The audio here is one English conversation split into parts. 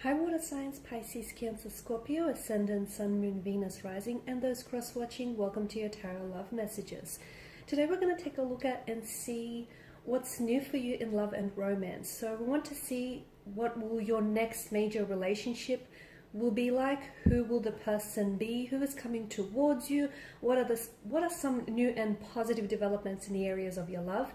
Hi water signs, Pisces, Cancer, Scorpio, Ascendant, Sun, Moon, Venus, Rising, and those cross-watching, welcome to your Tarot Love Messages. Today we're going to take a look at and see what's new for you in love and romance. So we want to see what will your next major relationship will be like, who will the person be, who is coming towards you, what are some new and positive developments in the areas of your love.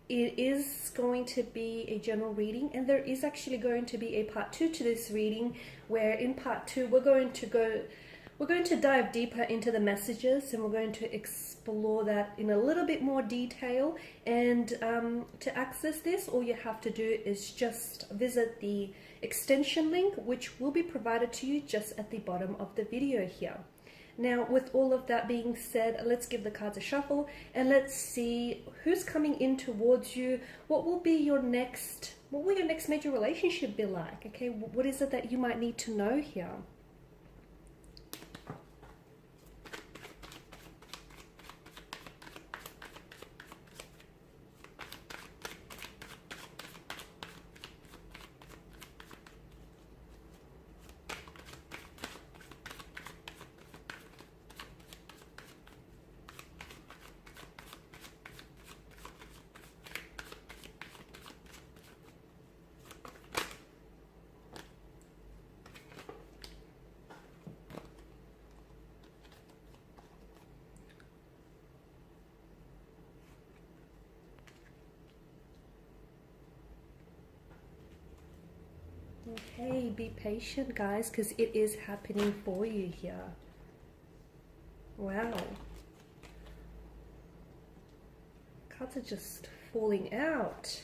It is going to be a general reading, and there is actually going to be a part 2 to this reading, where in part 2 we're going to dive deeper into the messages, and we're going to explore that in a little bit more detail. And to access this, all you have to do is just visit the extension link, which will be provided to you just at the bottom of the video here. Now, with all of that being said, let's give the cards a shuffle and let's see who's coming in towards you. What will your next major relationship be like? Okay, what is it that you might need to know here? Okay, be patient guys, because it is happening for you here. Wow. Cards are just falling out.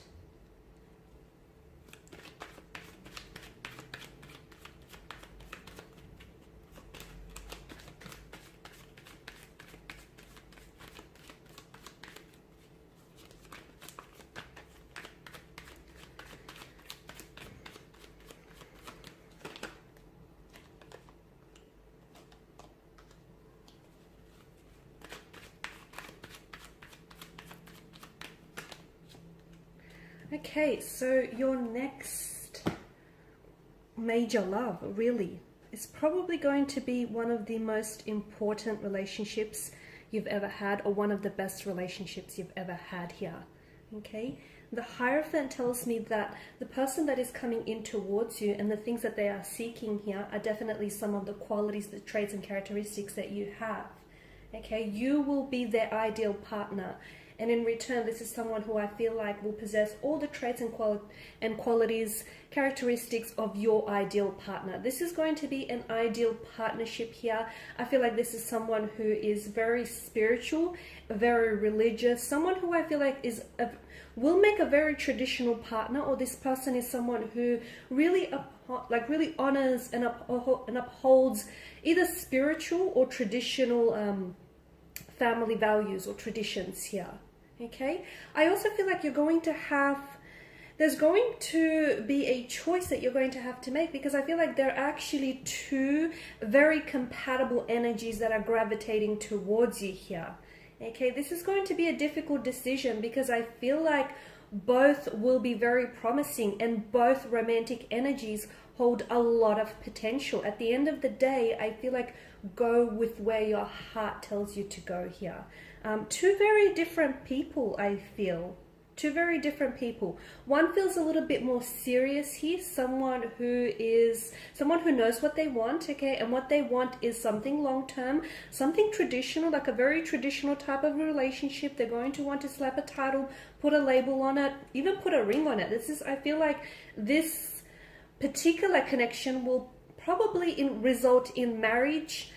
Okay, so your next major love really is probably going to be one of the most important relationships you've ever had, or one of the best relationships you've ever had here. Okay, the Hierophant tells me that the person that is coming in towards you and the things that they are seeking here are definitely some of the qualities, the traits and characteristics that you have. Okay, you will be their ideal partner. And in return, this is someone who I feel like will possess all the traits and qualities, characteristics of your ideal partner. This is going to be an ideal partnership here. I feel like this is someone who is very spiritual, very religious, someone who I feel like will make a very traditional partner, or this person is someone who really honors and upholds either spiritual or traditional family values or traditions here. Okay, I also feel like there's going to be a choice that you're going to have to make, because I feel like there are actually two very compatible energies that are gravitating towards you here. Okay, this is going to be a difficult decision, because I feel like both will be very promising and both romantic energies hold a lot of potential. At the end of the day, I feel like go with where your heart tells you to go here. Two very different people, I feel. Two very different people. One feels a little bit more serious here, someone who knows what they want, okay, and what they want is something long-term, something traditional, like a very traditional type of relationship. They're going to want to slap a title, put a label on it, even put a ring on it. I feel like this particular connection will probably result in marriage,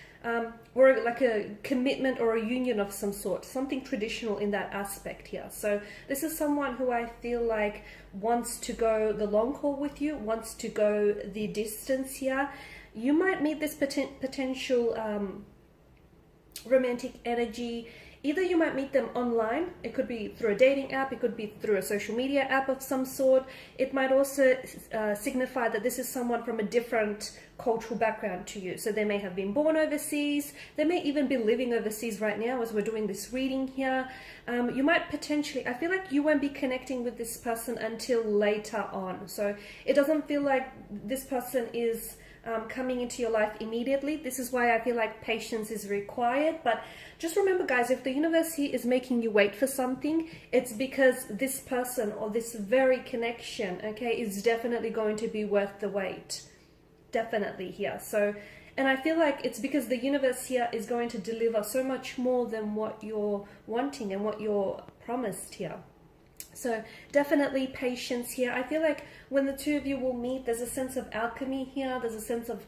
or like a commitment or a union of some sort, something traditional in that aspect here. So this is someone who I feel like wants to go the long haul with you, wants to go the distance here. You might meet this potential romantic energy Either you might meet them online, it could be through a dating app, it could be through a social media app of some sort. It might also signify that this is someone from a different cultural background to you. So they may have been born overseas, they may even be living overseas right now as we're doing this reading here. You might potentially, I feel like you won't be connecting with this person until later on. So it doesn't feel like this person is coming into your life immediately. This is why I feel like patience is required. But just remember, guys, if the universe here is making you wait for something, it's because this person or this very connection, okay, is definitely going to be worth the wait. Definitely here. So, and I feel like it's because the universe here is going to deliver so much more than what you're wanting and what you're promised here. So definitely patience here. I feel like when the two of you will meet, there's a sense of alchemy here. There's a sense of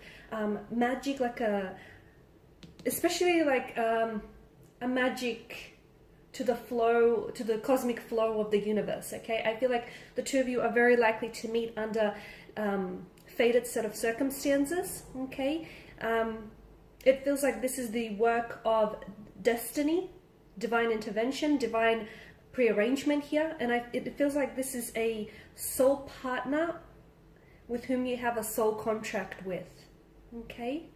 magic, like especially like a magic to the flow, to the cosmic flow of the universe. Okay, I feel like the two of you are very likely to meet under fated set of circumstances. Okay, it feels like this is the work of destiny, divine intervention, divine prearrangement here, and it feels like this is a soul partner with whom you have a soul contract with. Okay,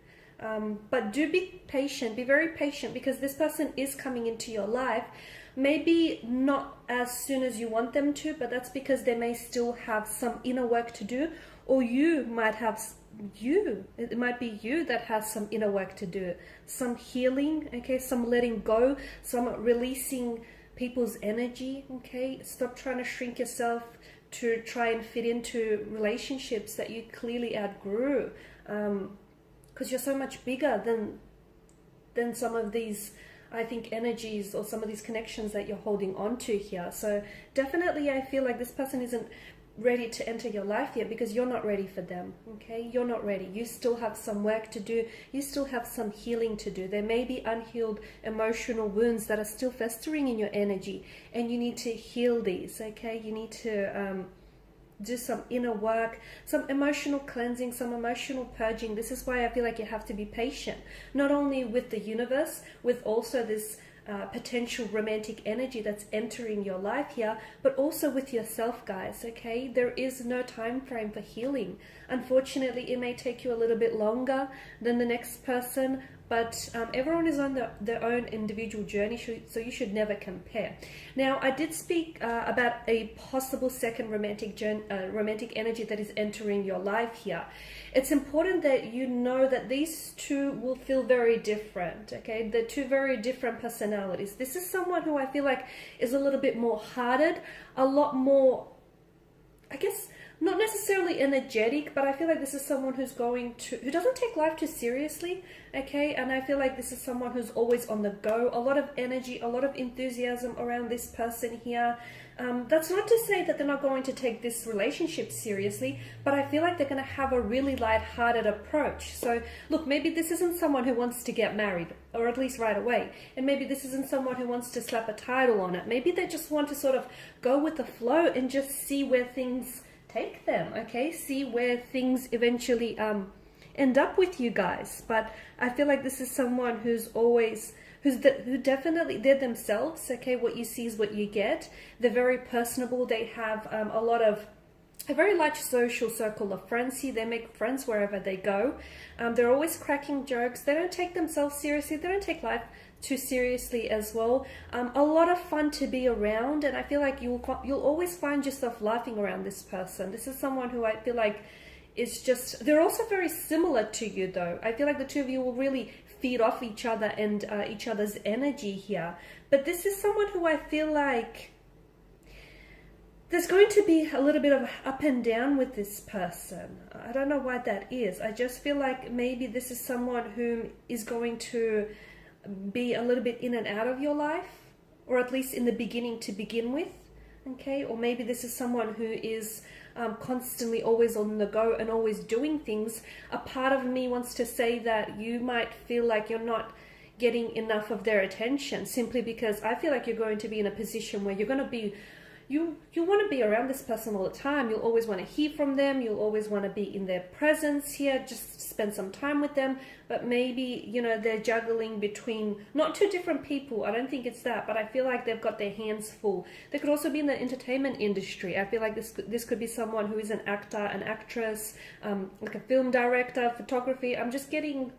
but do be patient, be very patient, because this person is coming into your life. Maybe not as soon as you want them to, but that's because they may still have some inner work to do, or you might have it might be you that has some inner work to do, some healing, okay, some letting go, some releasing people's energy. Okay, stop trying to shrink yourself to try and fit into relationships that you clearly outgrew, because you're so much bigger than some of these, I think, energies or some of these connections that you're holding on to here. So definitely I feel like this person isn't ready to enter your life yet because you're not ready for them. Okay, you're not ready. You still have some work to do. You still have some healing to do. There may be unhealed emotional wounds that are still festering in your energy, and you need to heal these. Okay, you need to do some inner work, some emotional cleansing, some emotional purging. This is why I feel like you have to be patient, not only with the universe, with also this potential romantic energy that's entering your life here, but also with yourself, guys. Okay, there is no time frame for healing. Unfortunately, it may take you a little bit longer than the next person, but everyone is on their own individual journey, so you should never compare. Now, I did speak about a possible second romantic energy that is entering your life here. It's important that you know that these two will feel very different, okay? They're two very different personalities. This is someone who I feel like is a little bit more hearted, a lot more, I guess, not necessarily energetic, but I feel like this is someone who doesn't take life too seriously, okay? And I feel like this is someone who's always on the go, a lot of energy, a lot of enthusiasm around this person here. That's not to say that they're not going to take this relationship seriously, but I feel like they're going to have a really light-hearted approach. So look, maybe this isn't someone who wants to get married, or at least right away. And maybe this isn't someone who wants to slap a title on it. Maybe they just want to sort of go with the flow and just see where things take them, okay? See where things eventually end up with you guys. But I feel like this is someone who definitely, they're themselves, okay? What you see is what you get. They're very personable. They have a very large social circle of friends here. They make friends wherever they go. They're always cracking jokes. They don't take themselves seriously. They don't take life too seriously as well. A lot of fun to be around, and I feel like you'll always find yourself laughing around this person. This is someone who I feel like is just, they're also very similar to you though. I feel like the two of you will really feed off each other and each other's energy here. But this is someone who I feel like there's going to be a little bit of up and down with this person. I don't know why that is. I just feel like maybe this is someone who is going to be a little bit in and out of your life, or at least in the beginning to begin with, okay? Or maybe this is someone who is constantly always on the go and always doing things. A part of me wants to say that you might feel like you're not getting enough of their attention, simply because I feel like you're going to be in a position where you're going to be you want to be around this person all the time. You'll always want to hear from them. You'll always want to be in their presence here, just spend some time with them. But maybe, you know, they're juggling between not two different people. I don't think it's that, but I feel like they've got their hands full. They could also be in the entertainment industry. I feel like this could be someone who is an actor, an actress, like a film director, photography. I'm just getting,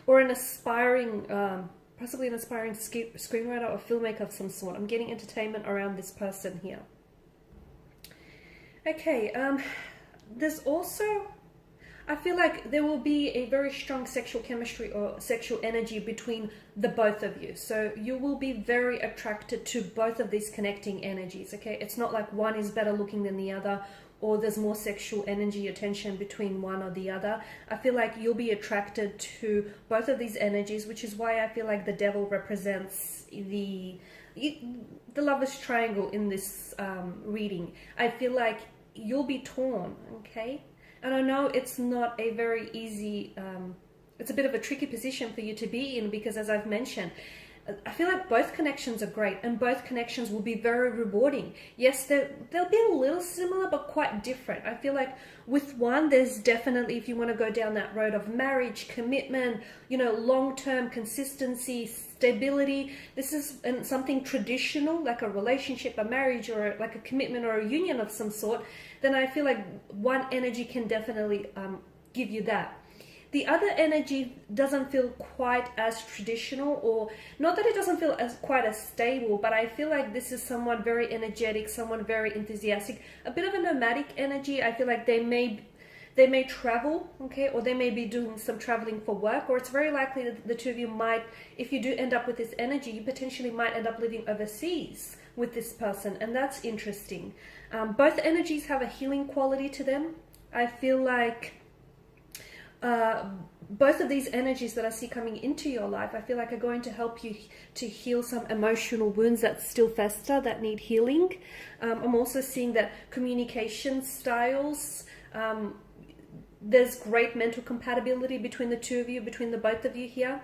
or an aspiring, possibly an aspiring screenwriter or filmmaker of some sort. I'm getting entertainment around this person here. Okay, there's also, I feel like there will be a very strong sexual chemistry or sexual energy between the both of you. So you will be very attracted to both of these connecting energies, okay? It's not like one is better looking than the other, or there's more sexual energy or tension between one or the other. I feel like you'll be attracted to both of these energies, which is why I feel like the devil represents the lover's triangle in this reading. I feel like you'll be torn, okay? And I know it's not a very easy, it's a bit of a tricky position for you to be in, because as I've mentioned, I feel like both connections are great and both connections will be very rewarding. Yes, they'll be a little similar but quite different. I feel like with one, there's definitely, if you want to go down that road of marriage, commitment, you know, long-term consistency, stability, this is something traditional, like a relationship, a marriage, or like a commitment or a union of some sort, then I feel like one energy can definitely give you that. The other energy doesn't feel quite as traditional, or not that it doesn't feel quite as stable, but I feel like this is someone very energetic, someone very enthusiastic, a bit of a nomadic energy. I feel like they may travel, okay, or they may be doing some traveling for work, or it's very likely that the two of you might, if you do end up with this energy, you potentially might end up living overseas with this person, and that's interesting. Both energies have a healing quality to them. I feel like both of these energies that I see coming into your life, I feel like are going to help you to heal some emotional wounds that still fester, that need healing. I'm also seeing that communication styles, there's great mental compatibility between the two of you, between the both of you here.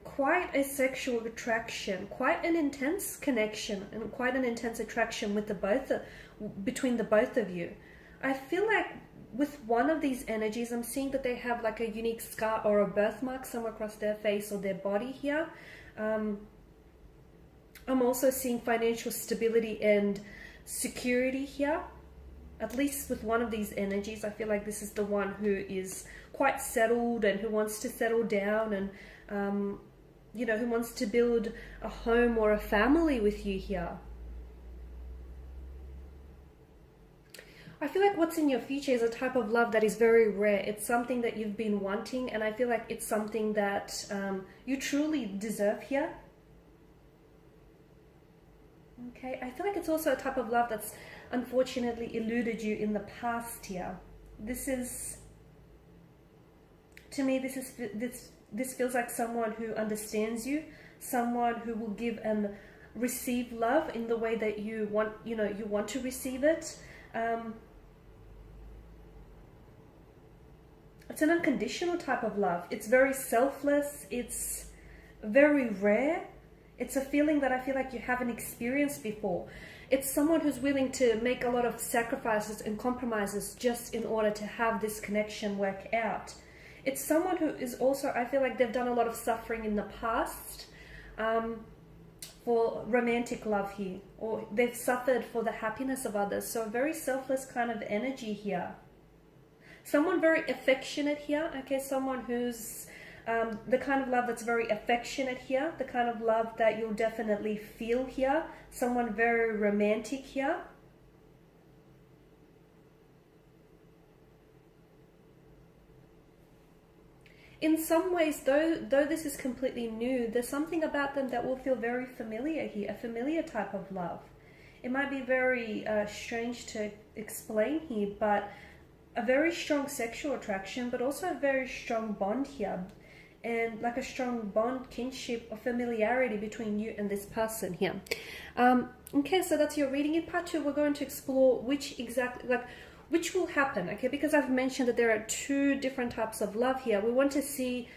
Quite a sexual attraction, quite an intense connection, and quite an intense attraction with between the both of you. I feel like with one of these energies, I'm seeing that they have like a unique scar or a birthmark somewhere across their face or their body here. I'm also seeing financial stability and security here. At least with one of these energies, I feel like this is the one who is quite settled and who wants to settle down, and you know, who wants to build a home or a family with you here. I feel like what's in your future is a type of love that is very rare. It's something that you've been wanting, and I feel like it's something that you truly deserve here. Okay, I feel like it's also a type of love that's unfortunately eluded you in the past here. This is, to me, this feels like someone who understands you, someone who will give and receive love in the way that you want, you know, you want to receive it. It's an unconditional type of love. It's very selfless. It's very rare. It's a feeling that I feel like you haven't experienced before. It's someone who's willing to make a lot of sacrifices and compromises just in order to have this connection work out. It's someone who is also, I feel like they've done a lot of suffering in the past for romantic love here, or they've suffered for the happiness of others. So a very selfless kind of energy here. Someone very affectionate here, okay, someone who's the kind of love that's very affectionate here, the kind of love that you'll definitely feel here, someone very romantic here. In some ways, though this is completely new, there's something about them that will feel very familiar here, a familiar type of love. It might be very strange to explain here, but a very strong sexual attraction, but also a very strong bond here. And like a strong bond, kinship, or familiarity between you and this person here. Okay, so that's your reading. In part 2, we're going to explore which will happen, okay? Because I've mentioned that there are 2 different types of love here. We want to see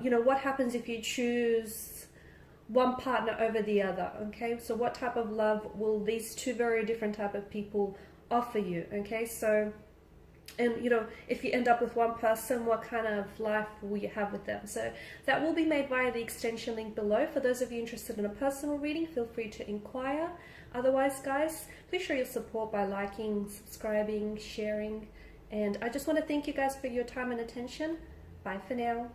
you know, what happens if you choose one partner over the other, okay? So what type of love will these two very different type of people offer you, okay? So, and you know, if you end up with one person, what kind of life will you have with them? So that will be made via the extension link below. For those of you interested in a personal reading, feel free to inquire. Otherwise, guys, please show your support by liking, subscribing, sharing. And I just want to thank you guys for your time and attention. Bye for now.